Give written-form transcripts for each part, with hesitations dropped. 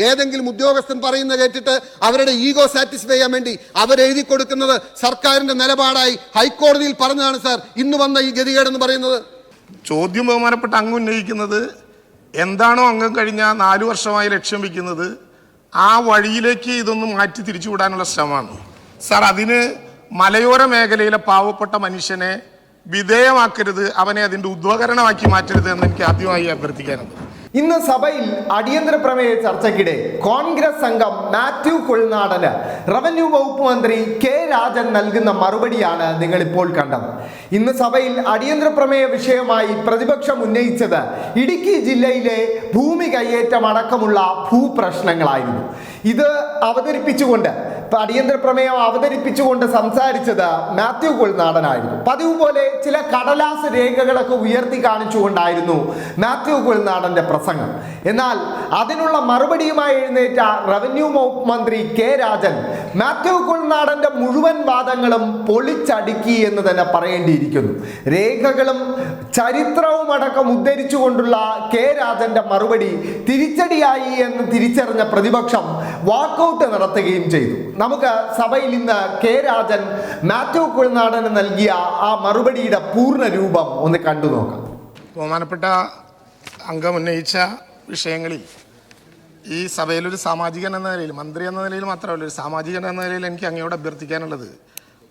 ഏതെങ്കിലും ഉദ്യോഗസ്ഥൻ പറയുന്ന കേട്ടിട്ട് അവരുടെ ഈഗോ സാറ്റിസ്ഫൈ ചെയ്യാൻ വേണ്ടി അവരെഴുതി കൊടുക്കുന്നത് സർക്കാരിന്റെ നിലപാടായി ഹൈക്കോടതിയിൽ പറഞ്ഞതാണ് സാർ ഇന്ന് വന്ന ഈ ഗതികേടെന്ന് പറയുന്നത്. ചോദ്യം ബഹുമാനപ്പെട്ട അങ്ങ് ഉന്നയിക്കുന്നത് എന്താണോ അങ്ങ് കഴിഞ്ഞ 4 വർഷമായി ലക്ഷ്യം വയ്ക്കുന്നത് ആ വഴിയിലേക്ക് ഇതൊന്നും മാറ്റി തിരിച്ചുവിടാനുള്ള ശ്രമമാണ് സാർ. അതിന് മലയോര മേഖലയിലെ പാവപ്പെട്ട മനുഷ്യനെ വിധേയമാക്കരുത്, അവനെ അതിൻ്റെ ഉദ്വകരണമാക്കി മാറ്റരുത് എന്ന് എനിക്ക് ആദ്യമായി അഭ്യർത്ഥിക്കാനുണ്ട്. ഇന്ന് സഭയിൽ അടിയന്തര പ്രമേയ ചർച്ചയ്ക്കിടെ കോൺഗ്രസ് അംഗം മാത്യു കുഴൽനാടന് റവന്യൂ വകുപ്പ് മന്ത്രി കെ രാജൻ നൽകുന്ന മറുപടിയാണ് നിങ്ങളിപ്പോൾ കണ്ടത്. ഇന്ന് സഭയിൽ അടിയന്തര പ്രമേയ വിഷയമായി പ്രതിപക്ഷം ഉന്നയിച്ചത് ഇടുക്കി ജില്ലയിലെ ഭൂമി കയ്യേറ്റം അടക്കമുള്ള ഭൂപ്രശ്നങ്ങളായിരുന്നു. ഇത് അവതരിപ്പിച്ചുകൊണ്ട് അടിയന്തര പ്രമേയം അവതരിപ്പിച്ചുകൊണ്ട് സംസാരിച്ചത് മാത്യു കുഴൽനാടനായിരുന്നു. പതിവ് പോലെ ചില കടലാസ് രേഖകളൊക്കെ ഉയർത്തി കാണിച്ചുകൊണ്ടായിരുന്നു മാത്യു കുഴൽനാടന്റെ പ്രസംഗം. എന്നാൽ അതിനുള്ള മറുപടിയുമായി എഴുന്നേറ്റ റവന്യൂ മന്ത്രി കെ രാജൻ മാത്യു കുഴൽനാടന്റെ മുഴുവൻ വാദങ്ങളും പൊളിച്ചടുക്കി എന്ന് തന്നെ പറയേണ്ടിയിരിക്കുന്നു. രേഖകളും ചരിത്രവും അടക്കം ഉദ്ധരിച്ചുകൊണ്ടുള്ള കെ രാജന്റെ മറുപടി തിരിച്ചടിയായി എന്ന് തിരിച്ചറിഞ്ഞ പ്രതിപക്ഷം വാക്കൗട്ട് നടത്തുകയും ചെയ്തു. നമുക്ക് സഭയിൽ ഇന്ന് കെ രാജൻ മാത്യു കുഴൽനാടന് നൽകിയ ആ മറുപടിയുടെ പൂർണ്ണ രൂപം ഒന്ന് കണ്ടു നോക്കാം. ബഹുമാനപ്പെട്ട അംഗം ഉന്നയിച്ച വിഷയങ്ങളിൽ ഈ സഭയിലൊരു സാമാജികൻ എന്ന നിലയിൽ, മന്ത്രി എന്ന നിലയിൽ മാത്രമല്ല, ഒരു സാമാജികൻ എന്ന നിലയിൽ എനിക്ക് അങ്ങയോട് അഭ്യർത്ഥിക്കാനുള്ളത്,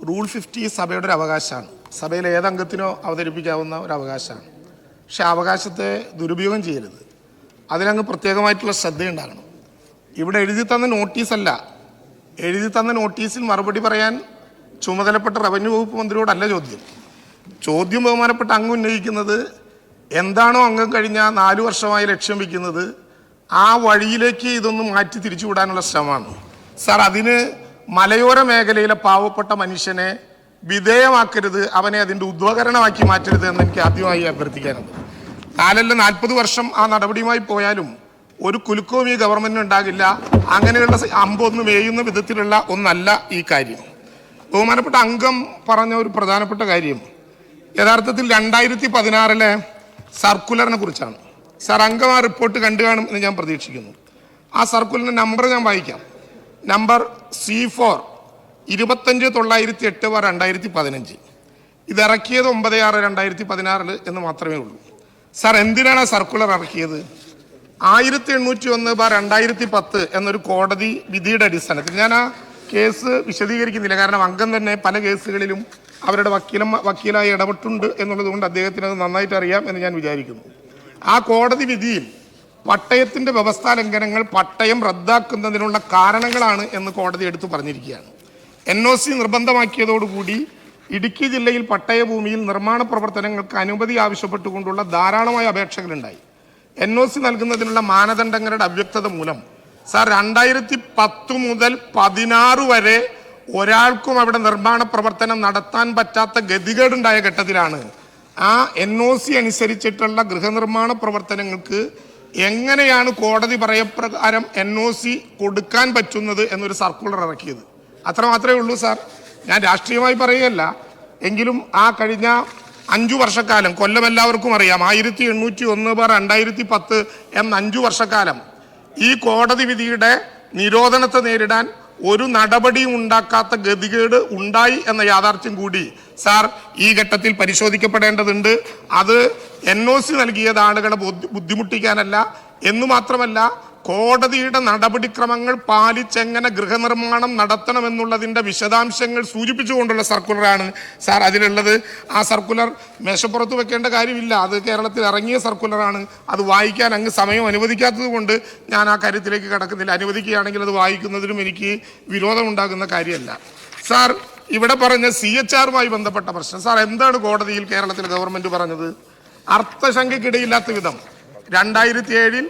റൂൾ 50 സഭയുടെ ഒരു അവകാശമാണ്. സഭയിലെ ഏതംഗത്തിനോ അവതരിപ്പിക്കാവുന്ന ഒരു അവകാശമാണ്. പക്ഷെ ആ അവകാശത്തെ ദുരുപയോഗം ചെയ്യരുത്. അതിനങ്ങ് പ്രത്യേകമായിട്ടുള്ള ശ്രദ്ധയുണ്ടാകണം. ഇവിടെ എഴുതി തന്ന നോട്ടീസല്ല, എഴുതി തന്ന നോട്ടീസിൽ മറുപടി പറയാൻ ചുമതലപ്പെട്ട റവന്യൂ വകുപ്പ് മന്ത്രിയോടല്ല ചോദ്യം ബഹുമാനപ്പെട്ട അങ്ങ് ഉന്നയിക്കുന്നത് എന്താണോ അങ്ങ് കഴിഞ്ഞ 4 വർഷമായി ലക്ഷ്യം വയ്ക്കുന്നത് ആ വഴിയിലേക്ക് ഇതൊന്നും മാറ്റി തിരിച്ചുവിടാനുള്ള ശ്രമമാണ് സാർ. അതിന് മലയോര മേഖലയിലെ പാവപ്പെട്ട മനുഷ്യനെ വിധേയമാക്കരുത്, അവനെ അതിൻ്റെ ഉദ്വകരണമാക്കി മാറ്റരുത് എന്ന് എനിക്ക് ആദ്യമായി അഭ്യർത്ഥിക്കാനുണ്ട്. 40 വർഷം ആ നടപടിയുമായി പോയാലും ഒരു കുലുക്കവും ഈ ഗവൺമെന്റിന് ഉണ്ടാകില്ല. അങ്ങനെയുള്ള അമ്പൊന്ന് മേയുന്ന വിധത്തിലുള്ള ഒന്നല്ല ഈ കാര്യം. ബഹുമാനപ്പെട്ട അംഗം പറഞ്ഞ ഒരു പ്രധാനപ്പെട്ട കാര്യം യഥാർത്ഥത്തിൽ 2016 സർക്കുലറിനെ കുറിച്ചാണ്. സാർ, അംഗം ആ റിപ്പോർട്ട് കണ്ടു കാണും എന്ന് ഞാൻ പ്രതീക്ഷിക്കുന്നു. ആ സർക്കുലറിൻ്റെ നമ്പർ ഞാൻ വായിക്കാം. Number C4 25/908/2015. ഇതിറക്കിയത് 9/6/2016 എന്ന് മാത്രമേ ഉള്ളൂ. സാർ, എന്തിനാണ് ആ സർക്കുലർ ഇറക്കിയത്? 1801/2010 എന്നൊരു കോടതി വിധിയുടെ അടിസ്ഥാനത്തിൽ, ഞാൻ ആ കേസ് വിശദീകരിക്കുന്നില്ല, കാരണം അംഗം തന്നെ പല കേസുകളിലും അവരുടെ വക്കീലായി ഇടപെട്ടുണ്ട് എന്നുള്ളത് കൊണ്ട് അദ്ദേഹത്തിന് അത് നന്നായിട്ട് അറിയാം എന്ന് ഞാൻ വിചാരിക്കുന്നു. ആ കോടതി വിധിയിൽ പട്ടയത്തിൻ്റെ വ്യവസ്ഥാ ലംഘനങ്ങൾ പട്ടയം റദ്ദാക്കുന്നതിനുള്ള കാരണങ്ങളാണ് എന്ന് കോടതി എടുത്തു പറഞ്ഞിരിക്കുകയാണ്. NOC നിർബന്ധമാക്കിയതോടുകൂടി ഇടുക്കി ജില്ലയിൽ പട്ടയഭൂമിയിൽ നിർമ്മാണ പ്രവർത്തനങ്ങൾക്ക് അനുമതി ആവശ്യപ്പെട്ടുകൊണ്ടുള്ള ധാരാളമായ അപേക്ഷകളുണ്ടായി. NOC നൽകുന്നതിനുള്ള മാനദണ്ഡങ്ങളുടെ അവ്യക്തത മൂലം സാർ 2010 മുതൽ 16 വരെ ഒരാൾക്കും അവിടെ നിർമ്മാണ പ്രവർത്തനം നടത്താൻ പറ്റാത്ത ഗതികേടുണ്ടായ ഘട്ടത്തിലാണ് ആ NOC അനുസരിച്ചിട്ടുള്ള ഗൃഹനിർമ്മാണ പ്രവർത്തനങ്ങൾക്ക് എങ്ങനെയാണ് കോടതി പറയപ്രകാരം NOC കൊടുക്കാൻ പറ്റുന്നത് എന്നൊരു സർക്കുലർ ഇറക്കിയത്. അത്ര മാത്രമേ ഉള്ളൂ സാർ. ഞാൻ രാഷ്ട്രീയമായി പറയുകയല്ല, എങ്കിലും ആ കഴിഞ്ഞ 5 വർഷക്കാലം, കൊല്ലം എല്ലാവർക്കും അറിയാം, 1801/2010 എന്ന 5 വർഷക്കാലം ഈ കോടതി വിധിയുടെ നിരോധനത്തെ നേരിടാൻ ഒരു നടപടിയും ഉണ്ടാക്കാത്ത ഗതികേട് ഉണ്ടായി എന്ന യാഥാർത്ഥ്യം കൂടി സാർ ഈ ഘട്ടത്തിൽ പരിശോധിക്കപ്പെടേണ്ടതുണ്ട്. അത് NOC നൽകിയത് ആളുകളെ ബുദ്ധിമുട്ടിക്കാനല്ല, എന്നു മാത്രമല്ല കോടതിയുടെ നടപടിക്രമങ്ങൾ പാലിച്ചെങ്ങനെ ഗൃഹനിർമ്മാണം നടത്തണമെന്നുള്ളതിൻ്റെ വിശദാംശങ്ങൾ സൂചിപ്പിച്ചുകൊണ്ടുള്ള സർക്കുലറാണ് സാർ അതിലുള്ളത്. ആ സർക്കുലർ മേശപ്പുറത്ത് വെക്കേണ്ട കാര്യമില്ല, അത് കേരളത്തിൽ ഇറങ്ങിയ സർക്കുലറാണ്. അത് വായിക്കാൻ അങ്ങ് സമയം അനുവദിക്കാത്തത് കൊണ്ട് ഞാൻ ആ കാര്യത്തിലേക്ക് കടക്കുന്നില്ല. അനുവദിക്കുകയാണെങ്കിൽ അത് വായിക്കുന്നതിലും എനിക്ക് വിരോധമുണ്ടാകുന്ന കാര്യമല്ല. സാർ, ഇവിടെ പറഞ്ഞ CHRമായി ബന്ധപ്പെട്ട പ്രശ്നം, സാർ എന്താണ് കോടതിയിൽ കേരളത്തിലെ ഗവൺമെൻറ് പറഞ്ഞത്? അർത്ഥശങ്കയ്ക്കിടയില്ലാത്ത വിധം 2007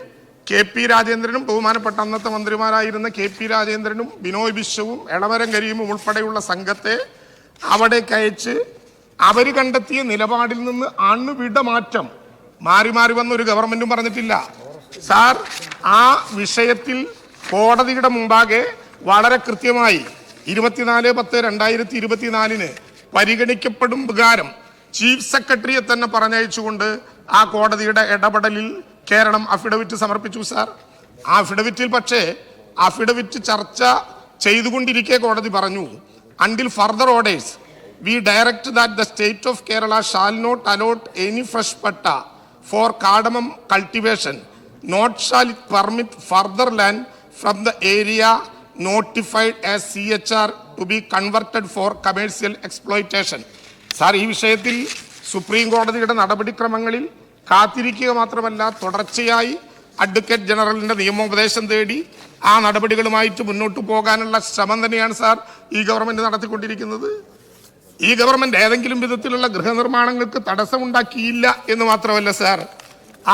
KP രാജേന്ദ്രനും ബഹുമാനപ്പെട്ട അന്നത്തെ മന്ത്രിമാരായിരുന്ന KP രാജേന്ദ്രനും ബിനോയ് വിശ്വവും എളമരം കരീമും ഉൾപ്പെടെയുള്ള സംഘത്തെ അവിടേക്ക് അയച്ച് അവർ കണ്ടെത്തിയ നിലപാടിൽ നിന്ന് അണുവിട മാറ്റം മാറി മാറി വന്ന ഒരു ഗവൺമെന്റും പറഞ്ഞിട്ടില്ല. സാർ, ആ വിഷയത്തിൽ കോടതിയുടെ മുമ്പാകെ വളരെ കൃത്യമായി 24/10/2024 പരിഗണിക്കപ്പെടും പ്രകാരം ചീഫ് സെക്രട്ടറിയെ തന്നെ പറഞ്ഞയച്ചുകൊണ്ട് ആ കോടതിയുടെ ഇടപെടലിൽ കേരളം അഫിഡവിറ്റ് സമർപ്പിച്ചു. സാർ, ആ അഫിഡവിറ്റിൽ പക്ഷേ അഫിഡവിറ്റ് ചർച്ച ചെയ്തുകൊണ്ടിരിക്കെ കോടതി പറഞ്ഞു, until further orders we direct that the state of Kerala shall not allot any fresh patta for cardamom cultivation, nor shall it permit further land from the area notified as CHR to be converted for commercial exploitation. Sir, ഈ വിഷയത്തിൽ supreme കോടതിയുടെ നടപടിക്രമങ്ങളിൽ കാത്തിരിക്കുക മാത്രമല്ല, തുടർച്ചയായി advocate ജനറലിന്റെ നിയമോപദേശം തേടി ആ നടപടികളുമായിട്ട് മുന്നോട്ട് പോകാനുള്ള ശ്രമം തന്നെയാണ് സാർ ഈ ഗവൺമെന്റ് നടത്തിക്കൊണ്ടിരിക്കുന്നത്. ഈ ഗവൺമെന്റ് ഏതെങ്കിലും വിധത്തിലുള്ള ഗൃഹനിർമ്മാണങ്ങൾക്ക് തടസ്സമുണ്ടാക്കിയില്ല എന്ന് മാത്രമല്ല സാർ,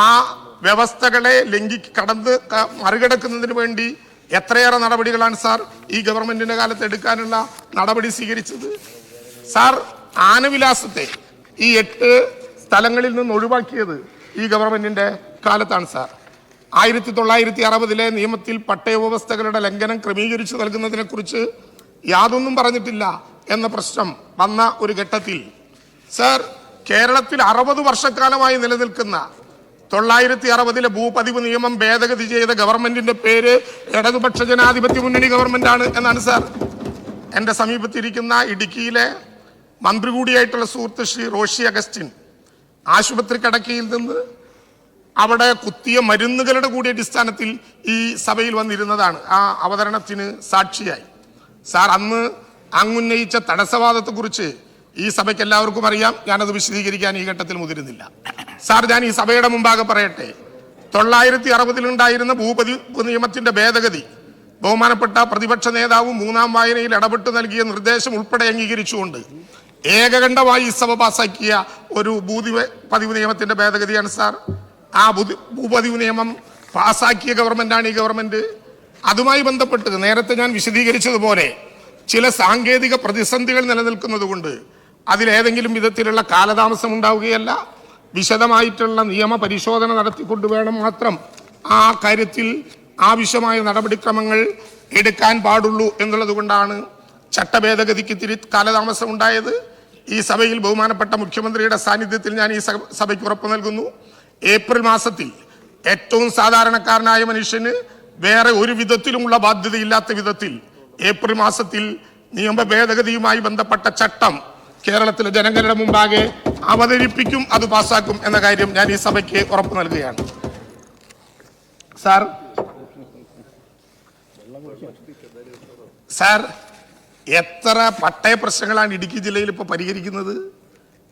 ആ വ്യവസ്ഥകളെ മറികടക്കുന്നതിന് വേണ്ടി എത്രയേറെ നടപടികളാണ് സാർ ഈ ഗവൺമെന്റിന്റെ കാലത്ത് എടുക്കാനുള്ള നടപടി സ്വീകരിച്ചത്. സാർ, ആനവിലാസത്തെ ഈ 8 സ്ഥലങ്ങളിൽ നിന്ന് ഒഴിവാക്കിയത് ഈ ഗവൺമെന്റിന്റെ കാലത്താണ് സാർ. 1960 നിയമത്തിൽ പട്ടയ വ്യവസ്ഥകളുടെ ലംഘനം ക്രമീകരിച്ചു നൽകുന്നതിനെ കുറിച്ച് യാതൊന്നും പറഞ്ഞിട്ടില്ല എന്ന പ്രശ്നം വന്ന ഒരു ഘട്ടത്തിൽ സാർ, കേരളത്തിൽ 60 വർഷക്കാലമായി നിലനിൽക്കുന്ന 960 ഭൂപതിവ് നിയമം ഭേദഗതി ചെയ്ത ഗവൺമെന്റിന്റെ പേര് ഇടതുപക്ഷ ജനാധിപത്യ മുന്നണി ഗവൺമെന്റാണ് എന്നാണ് സാർ. എൻ്റെ സമീപത്തിരിക്കുന്ന ഇടുക്കിയിലെ മന്ത്രി കൂടിയായിട്ടുള്ള സുഹൃത്ത് ശ്രീ റോഷി അഗസ്റ്റിൻ ആശുപത്രി കിടക്കയിൽ നിന്ന് അവിടെ കുത്തിയ മരുന്നുകളുടെ കൂടി അടിസ്ഥാനത്തിൽ ഈ സഭയിൽ വന്നിരുന്നതാണ് ആ അവതരണത്തിന് സാക്ഷിയായി. സാർ, അന്ന് അങ്ങുന്നയിച്ച തടസ്സവാദത്തെക്കുറിച്ച് ഈ സഭയ്ക്ക് എല്ലാവർക്കും അറിയാം. ഞാനത് വിശദീകരിക്കാൻ ഈ ഘട്ടത്തിൽ മുതിരുന്നില്ല. സാർ, ഞാൻ ഈ സഭയുടെ മുമ്പാകെ പറയട്ടെ, 960 ഭൂപതിവ് നിയമത്തിന്റെ ഭേദഗതി ബഹുമാനപ്പെട്ട പ്രതിപക്ഷ നേതാവും 3ാം വായനയിൽ ഇടപെട്ട് നൽകിയ നിർദ്ദേശം ഉൾപ്പെടെ അംഗീകരിച്ചുകൊണ്ട് ഏകകണ്ഠമായി ഈ സഭ പാസാക്കിയ ഒരു ഭൂപതിവ് നിയമത്തിന്റെ ഭേദഗതിയാണ് സാർ. ആ ഭൂപതിവ് നിയമം പാസാക്കിയ ഗവൺമെന്റാണ് ഈ ഗവൺമെന്റ്. അതുമായി ബന്ധപ്പെട്ട് നേരത്തെ ഞാൻ വിശദീകരിച്ചതുപോലെ ചില സാങ്കേതിക പ്രതിസന്ധികൾ നിലനിൽക്കുന്നത് കൊണ്ട് അതിലേതെങ്കിലും വിധത്തിലുള്ള കാലതാമസം ഉണ്ടാവുകയല്ല, വിശദമായിട്ടുള്ള നിയമ പരിശോധന നടത്തിക്കൊണ്ട് വേണം മാത്രം ആ കാര്യത്തിൽ ആവശ്യമായ നടപടിക്രമങ്ങൾ എടുക്കാൻ പാടുള്ളൂ എന്നുള്ളത് കൊണ്ടാണ് ചട്ടഭേദഗതിക്ക് ഇത്തിരി കാലതാമസം ഉണ്ടായത്. ഈ സഭയിൽ ബഹുമാനപ്പെട്ട മുഖ്യമന്ത്രിയുടെ സാന്നിധ്യത്തിൽ ഞാൻ ഈ സഭയ്ക്ക് ഉറപ്പ് നൽകുന്നു, ഏപ്രിൽ മാസത്തിൽ ഏറ്റവും സാധാരണക്കാരനായ മനുഷ്യന് വേറെ ഒരു വിധത്തിലുമുള്ള ബാധ്യതയില്ലാത്ത വിധത്തിൽ ഏപ്രിൽ മാസത്തിൽ നിയമ ഭേദഗതിയുമായി ബന്ധപ്പെട്ട ചട്ടം കേരളത്തിലെ ജനങ്ങളുടെ മുമ്പാകെ അവതരിപ്പിക്കും, അത് പാസ്സാക്കും എന്ന കാര്യം ഞാൻ ഈ സഭയ്ക്ക് ഉറപ്പ് നൽകുകയാണ്. സാർ, എത്ര പട്ടയ പ്രശ്നങ്ങളാണ് ഇടുക്കി ജില്ലയിൽ ഇപ്പോൾ പരിഹരിക്കുന്നത്?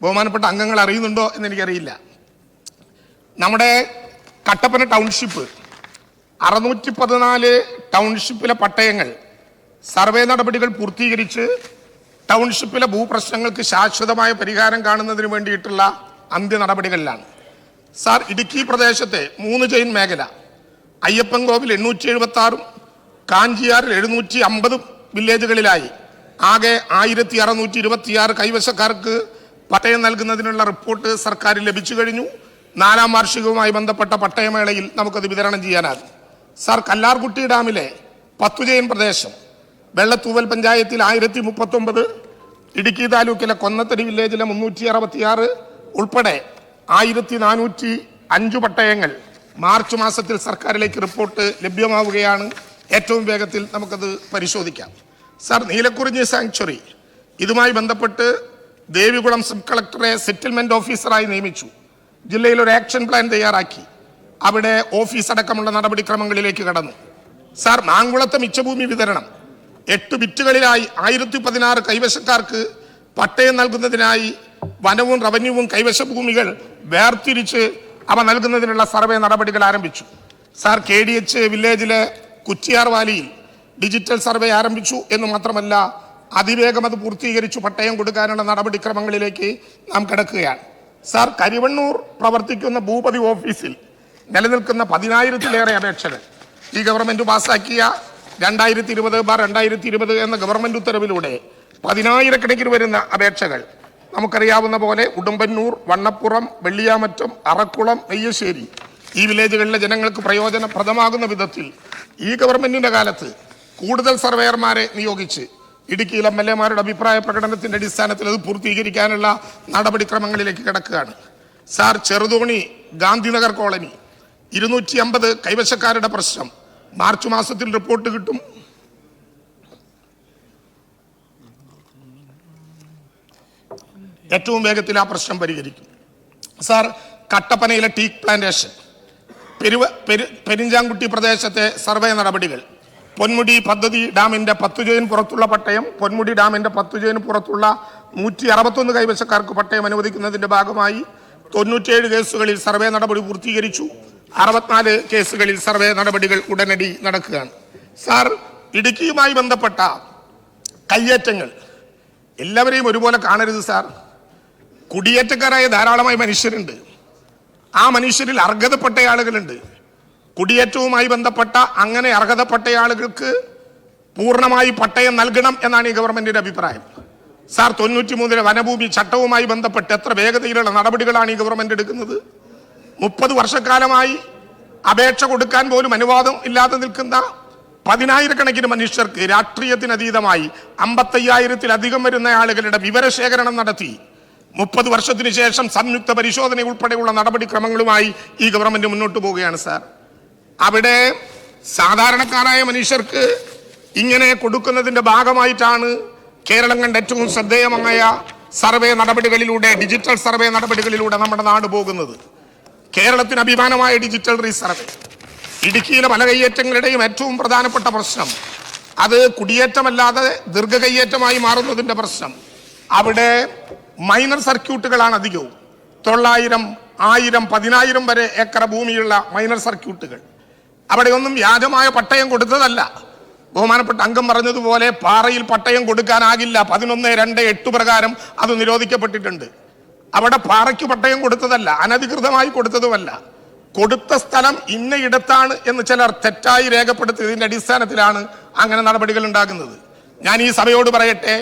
ബഹുമാനപ്പെട്ട അംഗങ്ങൾ അറിയുന്നുണ്ടോ എന്ന് എനിക്കറിയില്ല. നമ്മുടെ കട്ടപ്പന ടൗൺഷിപ്പ് 614 ടൗൺഷിപ്പിലെ പട്ടയങ്ങൾ സർവേ നടപടികൾ പൂർത്തീകരിച്ച് ടൗൺഷിപ്പിലെ ഭൂപ്രശ്നങ്ങൾക്ക് ശാശ്വതമായ പരിഹാരം കാണുന്നതിന് വേണ്ടിയിട്ടുള്ള അന്ത്യ നടപടികളിലാണ്. സാർ, ഇടുക്കി പ്രദേശത്തെ 3 ചെയിൻ മേഖല അയ്യപ്പൻകോവിൽ 876 കാഞ്ചിയാറിൽ 750 വില്ലേജുകളിലായി ആകെ 1626 കൈവശക്കാർക്ക് പട്ടയം നൽകുന്നതിനുള്ള റിപ്പോർട്ട് സർക്കാർ ലഭിച്ചു കഴിഞ്ഞു. 4ാം വാർഷികവുമായി ബന്ധപ്പെട്ട പട്ടയമേളയിൽ നമുക്കത് വിതരണം ചെയ്യാനാകും. സാർ, കല്ലാർകുട്ടി ഡാമിലെ 10 ചെയിൻ പ്രദേശം വെള്ളത്തൂവൽ പഞ്ചായത്തിൽ 1039, ഇടുക്കി താലൂക്കിലെ കൊന്നത്തടി വില്ലേജിലെ 366 ഉൾപ്പെടെ 1405 പട്ടയങ്ങൾ മാർച്ച് മാസത്തിൽ സർക്കാരിലേക്ക് റിപ്പോർട്ട് ലഭ്യമാവുകയാണ്. ഏറ്റവും വേഗത്തിൽ നമുക്കത് പരിശോധിക്കാം. സാർ, നീലക്കുറിഞ്ഞി സാങ്ച്വറി ഇതുമായി ബന്ധപ്പെട്ട് ദേവികുളം സബ് കളക്ടറെ സെറ്റിൽമെന്റ് ഓഫീസറായി നിയമിച്ചു. ജില്ലയിൽ ഒരു ആക്ഷൻ പ്ലാൻ തയ്യാറാക്കി അവിടെ ഓഫീസ് അടക്കമുള്ള നടപടിക്രമങ്ങളിലേക്ക് കടന്നു. സാർ, മാങ്കുളത്തെ മിച്ചഭൂമി വിതരണം 8 ബിറ്റുകളിലായി 1016 കൈവശക്കാർക്ക് പട്ടയം നൽകുന്നതിനായി വനവും റവന്യൂവും കൈവശ ഭൂമികൾ വേർതിരിച്ച് അവ നൽകുന്നതിനുള്ള സർവേ നടപടികൾ ആരംഭിച്ചു. സാർ, KDH വില്ലേജിലെ കുറ്റിയാർ വാലിയിൽ ഡിജിറ്റൽ സർവേ ആരംഭിച്ചു എന്ന് മാത്രമല്ല അതിവേഗം അത് പൂർത്തീകരിച്ചു പട്ടയം കൊടുക്കാനുള്ള നടപടിക്രമങ്ങളിലേക്ക് നാം കിടക്കുകയാണ്. സാർ, കരിവണ്ണൂർ പ്രവർത്തിക്കുന്ന ഭൂപതിവ് ഓഫീസിൽ നിലനിൽക്കുന്ന 10,000-ലേറെ അപേക്ഷകൾ ഈ ഗവൺമെന്റ് പാസാക്കിയ 2020/2020 എന്ന ഗവൺമെന്റ് ഉത്തരവിലൂടെ 10,000-കണക്കിന് വരുന്ന അപേക്ഷകൾ നമുക്കറിയാവുന്ന പോലെ ഉടുമ്പന്നൂർ, വണ്ണപ്പുറം, വെള്ളിയാമറ്റം, അറക്കുളം, നെയ്യശ്ശേരി ഈ വില്ലേജുകളിലെ ജനങ്ങൾക്ക് പ്രയോജനപ്രദമാകുന്ന വിധത്തിൽ ഈ ഗവൺമെന്റിന്റെ കാലത്ത് കൂടുതൽ സർവേയർമാരെ നിയോഗിച്ച് ഇടുക്കിയിൽ MLA-മാരുടെ അഭിപ്രായ പ്രകടനത്തിന്റെ അടിസ്ഥാനത്തിൽ അത് പൂർത്തീകരിക്കാനുള്ള നടപടിക്രമങ്ങളിലേക്ക് കിടക്കുകയാണ്. സാർ, ചെറുതോണി ഗാന്ധിനഗർ കോളനി 250 കൈവശക്കാരുടെ പ്രശ്നം മാർച്ച് മാസത്തിൽ റിപ്പോർട്ട് കിട്ടും. ഏറ്റവും വേഗത്തിൽ ആ പ്രശ്നം പരിഹരിക്കും. സാർ, കട്ടപ്പനയിലെ ടീക്ക് പ്ലാന്റേഷൻ, പെരിഞ്ചാംകുട്ടി പ്രദേശത്തെ സർവേ നടപടികൾ, പൊന്മുടി പദ്ധതി ഡാമിൻ്റെ 10 ജോയിന് പുറത്തുള്ള പട്ടയം, പൊന്മുടി ഡാമിൻ്റെ 10 ജോയിന് പുറത്തുള്ള 161 കൈവശക്കാർക്ക് പട്ടയം അനുവദിക്കുന്നതിൻ്റെ ഭാഗമായി 97 കേസുകളിൽ സർവേ നടപടി പൂർത്തീകരിച്ചു. 64 കേസുകളിൽ സർവേ നടപടികൾ ഉടനടി നടക്കുകയാണ്. സാർ, ഇടുക്കിയുമായി ബന്ധപ്പെട്ട കയ്യേറ്റങ്ങൾ എല്ലാവരെയും ഒരുപോലെ കാണരുത് സാർ. കുടിയേറ്റക്കാരായ ധാരാളമായി മനുഷ്യരുണ്ട്. ആ മനുഷ്യരിൽ അർഹതപ്പെട്ട ആളുകളുണ്ട്. കുടിയേറ്റവുമായി ബന്ധപ്പെട്ട അങ്ങനെ അർഹതപ്പെട്ട ആളുകൾക്ക് പൂർണ്ണമായി പട്ടയം നൽകണം എന്നാണ് ഈ ഗവൺമെന്റിന്റെ അഭിപ്രായം. സാർ, 93 വനഭൂമി ചട്ടവുമായി ബന്ധപ്പെട്ട് എത്ര വേഗതയിലുള്ള നടപടികളാണ് ഈ ഗവൺമെന്റ് എടുക്കുന്നത്? 30 വർഷക്കാലമായി അപേക്ഷ കൊടുക്കാൻ പോലും അനുവാദം ഇല്ലാതെ നിൽക്കുന്ന 10,000-കണക്കിന് മനുഷ്യർക്ക് രാഷ്ട്രീയത്തിനതീതമായി 55,000-ലധികം വരുന്ന ആളുകളുടെ വിവരശേഖരണം നടത്തി 30 വർഷത്തിന് ശേഷം സംയുക്ത പരിശോധന ഉൾപ്പെടെയുള്ള നടപടിക്രമങ്ങളുമായി ഈ ഗവൺമെന്റ് മുന്നോട്ട് പോവുകയാണ് സാർ. അവിടെ സാധാരണക്കാരായ മനുഷ്യർക്ക് ഇങ്ങനെ കൊടുക്കുന്നതിൻ്റെ ഭാഗമായിട്ടാണ് കേരളം കണ്ട ഏറ്റവും ശ്രദ്ധേയമായ സർവേ നടപടികളിലൂടെ, ഡിജിറ്റൽ സർവേ നടപടികളിലൂടെ നമ്മുടെ നാട് പോകുന്നത്. കേരളത്തിന് അഭിമാനമായ ഡിജിറ്റൽ റീസർവേ. ഇടുക്കിയിലെ പല കയ്യേറ്റങ്ങളുടെയും ഏറ്റവും പ്രധാനപ്പെട്ട പ്രശ്നം അത് കുടിയേറ്റമല്ലാതെ ദീർഘകയ്യേറ്റമായി മാറുന്നതിൻ്റെ പ്രശ്നം. അവിടെ മൈനർ സർക്യൂട്ടുകളാണ് അധികവും. 900, 1000, 10,000 വരെ ഏക്കർ ഭൂമിയുള്ള മൈനർ സർക്യൂട്ടുകൾ. അവിടെയൊന്നും വ്യാജമായ പട്ടയം കൊടുത്തതല്ല. ബഹുമാനപ്പെട്ട അംഗം പറഞ്ഞതുപോലെ പാറയിൽ പട്ടയം കൊടുക്കാനാകില്ല. 11(2)(8) പ്രകാരം അത് നിരോധിക്കപ്പെട്ടിട്ടുണ്ട്. അവിടെ പാറയ്ക്ക് പട്ടയം കൊടുത്തതല്ല, അനധികൃതമായി കൊടുത്തതുമല്ല. കൊടുത്ത സ്ഥലം ഇന്നയിടത്താണ് എന്ന് ചിലർ തെറ്റായി രേഖപ്പെടുത്തിയതിൻ്റെ അടിസ്ഥാനത്തിലാണ് അങ്ങനെ നടപടികൾ ഉണ്ടാകുന്നത്. ഞാൻ ഈ സഭയോട് പറയട്ടെ,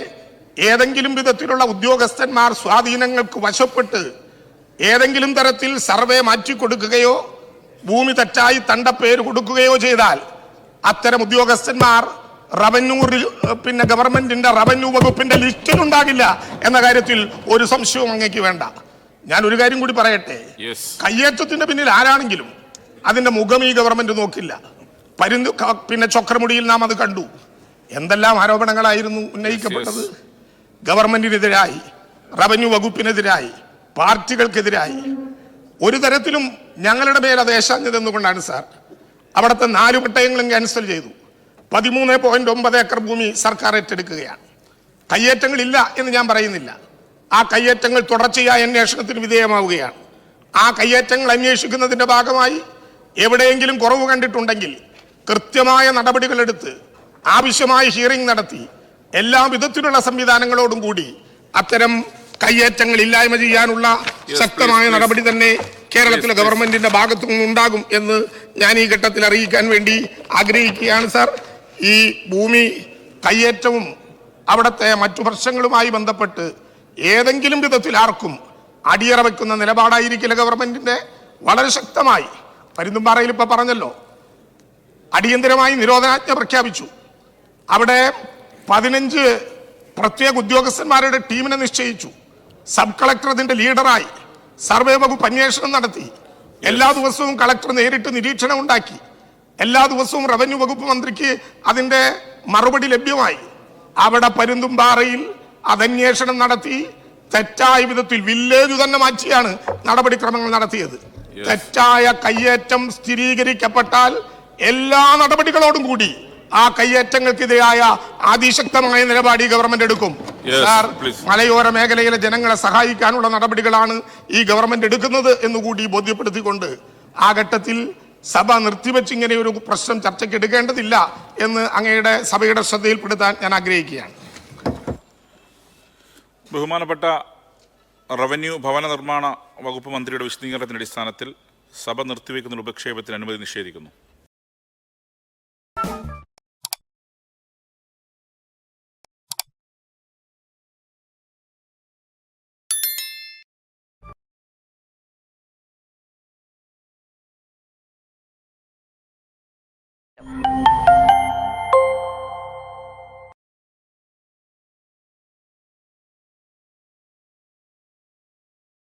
ഏതെങ്കിലും വിധത്തിലുള്ള ഉദ്യോഗസ്ഥന്മാർ സ്വാധീനങ്ങൾക്ക് വശപ്പെട്ട് ഏതെങ്കിലും തരത്തിൽ സർവേ മാറ്റിക്കൊടുക്കുകയോ ഭൂമി തെറ്റായി തണ്ടപ്പേര് കൊടുക്കുകയോ ചെയ്താൽ അത്തരം ഉദ്യോഗസ്ഥന്മാർ ഗവൺമെന്റിന്റെ റവന്യൂ വകുപ്പിന്റെ ലിസ്റ്റിലുണ്ടാകില്ല എന്ന കാര്യത്തിൽ ഒരു സംശയവും അങ്ങേക്ക് വേണ്ട. ഞാൻ ഒരു കാര്യം കൂടി പറയട്ടെ, കയ്യേറ്റത്തിന്റെ പിന്നിൽ ആരാണെങ്കിലും അതിന്റെ മുഖം ഈ ഗവൺമെന്റ് നോക്കില്ല. ചൊക്രമുടിയിൽ നാം അത് കണ്ടു. എന്തെല്ലാം ആരോപണങ്ങളായിരുന്നു ഉന്നയിക്കപ്പെട്ടത്. ഗവൺമെന്റിനെതിരായി, റവന്യൂ വകുപ്പിനെതിരായി, പാർട്ടികൾക്കെതിരായി. ഒരു തരത്തിലും ഞങ്ങളുടെ മേൽ അത് ഏശാഞ്ഞതെന്നുകൊണ്ടാണ് സാർ അവിടുത്തെ 4 പട്ടയങ്ങളും ക്യാൻസൽ ചെയ്തു. 13.9 ഏക്കർ ഭൂമി സർക്കാർ ഏറ്റെടുക്കുകയാണ്. കയ്യേറ്റങ്ങളില്ല എന്ന് ഞാൻ പറയുന്നില്ല. ആ കയ്യേറ്റങ്ങൾ തുടർച്ചയായ അന്വേഷണത്തിന് വിധേയമാവുകയാണ്. ആ കയ്യേറ്റങ്ങൾ അന്വേഷിക്കുന്നതിൻ്റെ ഭാഗമായി എവിടെയെങ്കിലും കുറവ് കണ്ടിട്ടുണ്ടെങ്കിൽ കൃത്യമായ നടപടികളെടുത്ത് ആവശ്യമായ ഹിയറിംഗ് നടത്തി എല്ലാ വിധത്തിലുള്ള സംവിധാനങ്ങളോടും കൂടി അത്തരം കയ്യേറ്റങ്ങൾ ഇല്ലായ്മ ചെയ്യാനുള്ള ശക്തമായ നടപടി തന്നെ കേരളത്തിലെ ഗവൺമെന്റിന്റെ ഭാഗത്തു നിന്നുണ്ടാകും എന്ന് ഞാൻ ഈ ഘട്ടത്തിൽ അറിയിക്കാൻ വേണ്ടി ആഗ്രഹിക്കുകയാണ് സാർ. ഈ ഭൂമി കയ്യേറ്റവും അവിടുത്തെ മറ്റു പ്രശ്നങ്ങളുമായി ബന്ധപ്പെട്ട് ഏതെങ്കിലും വിധത്തിൽ ആർക്കും അടിയറ വയ്ക്കുന്ന നിലപാടായിരിക്കില്ല ഗവൺമെന്റിന്റെ. വളരെ ശക്തമായി പരുന്തുംപാറയിൽ ഇപ്പൊ പറഞ്ഞല്ലോ, അടിയന്തരമായി നിരോധനാജ്ഞ പ്രഖ്യാപിച്ചു. അവിടെ 15 പ്രത്യേക ഉദ്യോഗസ്ഥന്മാരുടെ ടീമിനെ നിശ്ചയിച്ചു. സബ് കളക്ടർ അതിന്റെ ലീഡറായി. സർവേ വകുപ്പ് അന്വേഷണം നടത്തി. എല്ലാ ദിവസവും കളക്ടർ നേരിട്ട് നിരീക്ഷണം ഉണ്ടാക്കി. എല്ലാ ദിവസവും റവന്യൂ വകുപ്പ് മന്ത്രിക്ക് അതിന്റെ മറുപടി ലഭ്യമായി. അവിടെ പരുന്തുംപാറയിൽ അതന്വേഷണം നടത്തി തെറ്റായ വിധത്തിൽ വില്ലേജ് തന്നെ മാറ്റിയാണ് നടപടിക്രമങ്ങൾ നടത്തിയത്. തെറ്റായ കയ്യേറ്റം സ്ഥിരീകരിക്കപ്പെട്ടാൽ എല്ലാ നടപടികളോടും കൂടി ആ കയ്യേറ്റങ്ങൾക്കെതിരായ അതിശക്തമായ നിലപാട് ഈ ഗവൺമെന്റ് എടുക്കും. സാർ, മലയോര മേഖലയിലെ ജനങ്ങളെ സഹായിക്കാനുള്ള നടപടികളാണ് ഈ ഗവൺമെന്റ് എടുക്കുന്നത് എന്നുകൂടി ബോധ്യപ്പെടുത്തിക്കൊണ്ട് ആ ഘട്ടത്തിൽ സഭ നിർത്തിവെച്ച് ഇങ്ങനെ ഒരു പ്രശ്നം ചർച്ചയ്ക്ക് എടുക്കേണ്ടതില്ല എന്ന് അങ്ങയുടെ സഭയുടെ ശ്രദ്ധയിൽപ്പെടുത്താൻ ഞാൻ ആഗ്രഹിക്കുകയാണ്. ബഹുമാനപ്പെട്ട റവന്യൂ ഭവന നിർമ്മാണ വകുപ്പ് മന്ത്രിയുടെ വിശദീകരണത്തിന്റെ അടിസ്ഥാനത്തിൽ സഭ നിർത്തിവെക്കുന്ന ഉപക്ഷേപത്തിന് അനുമതി നിഷേധിക്കുന്നു.